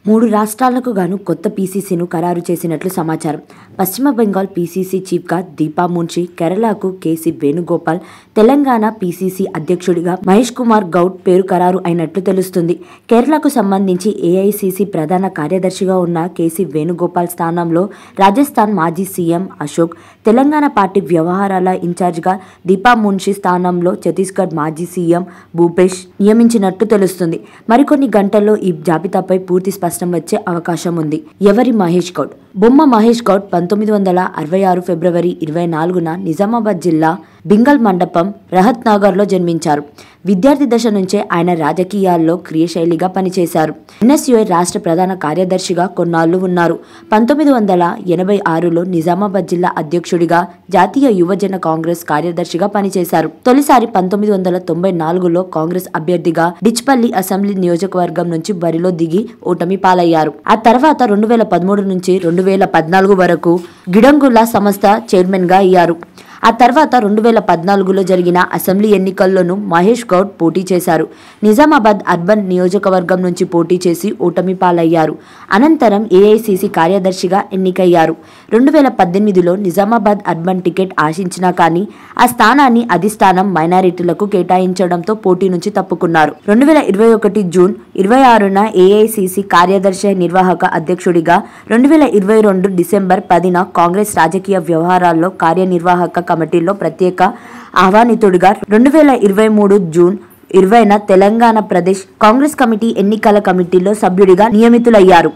3 రాష్ట్రాలకు గాను కొత్త పీసీసీను ఖరారు చేసినట్లు సమాచారం. పశ్చిమ బెంగాల్ పీసీసీ చీఫ్గా దీపా మున్షి, కేరళకు కేసీ వేణుగోపాల్, తెలంగాణ పీసీసీ అధ్యక్షుడిగా మహేష్ కుమార్ గౌడ్ పేరు ఖరారు అయినట్లు తెలుస్తుంది. కేరళకు సంబంధించి ఏఐసీసీ ప్రధాన కార్యదర్శిగా ఉన్న కేసీ వేణుగోపాల్ స్థానంలో రాజస్థాన్ మాజీ సీఎం అశోక్, తెలంగాణ పార్టీ వ్యవహారాల ఇన్ఛార్జిగా దీపా మున్షి స్థానంలో ఛత్తీస్గఢ్ మాజీ సీఎం భూపేష్ నియమించినట్లు తెలుస్తుంది. మరికొన్ని గంటల్లో ఈ జాబితాపై పూర్తి స్పష్టం వచ్చే అవకాశం ఉంది. ఎవరి మహేష్ గౌడ్? బొమ్మ మహేష్ గౌడ్ 1966 ఫిబ్రవరి 24న నిజామాబాద్ జిల్లా బింగల్ మండపం రహత్ నగర్లో జన్మించారు. విద్యార్థి దశ నుంచే ఆయన రాజకీయాల్లో క్రియాశైలిగా పనిచేశారు. ఎన్ఎస్యుఐ రాష్ట్ర ప్రధాన కార్యదర్శిగా కొన్నాళ్లు ఉన్నారు. 1986లో నిజామాబాద్ జిల్లా అధ్యక్షుడిగా, జాతీయ యువజన కాంగ్రెస్ కార్యదర్శిగా పనిచేశారు. తొలిసారి 1994లో కాంగ్రెస్ అభ్యర్థిగా డిచ్పల్లి అసెంబ్లీ నియోజకవర్గం నుంచి బరిలో దిగి ఓటమి పాలయ్యారు. ఆ తర్వాత 2013 నుంచి 2014 వరకు గిడంగుల సంస్థ చైర్మన్ గా అయ్యారు. ఆ తర్వాత 2014లో జరిగిన అసెంబ్లీ ఎన్నికల్లోనూ మహేష్ గౌడ్ పోటీ చేశారు. నిజామాబాద్ అర్బన్ నియోజకవర్గం నుంచి పోటీ చేసి ఓటమి పాలయ్యారు. అనంతరం ఏఐసీసీ కార్యదర్శిగా ఎన్నికయ్యారు. 2018లో నిజామాబాద్ అర్బన్ టికెట్ ఆశించినా కానీ ఆ స్థానాన్ని అధిష్టానం మైనారిటీలకు కేటాయించడంతో పోటీ నుంచి తప్పుకున్నారు. 2021 జూన్ 26న ఏఐసీసీ కార్యదర్శి నిర్వాహక అధ్యక్షుడిగా, 2022 డిసెంబర్ 10న కాంగ్రెస్ రాజకీయ వ్యవహారాల్లో కార్యనిర్వాహక కమిటీలో ప్రత్యేక ఆహ్వానితుడిగా, 2023 జూన్ 20న తెలంగాణ ప్రదేశ్ కాంగ్రెస్ కమిటీ ఎన్నికల కమిటీలో సభ్యుడిగా నియమితులయ్యారు.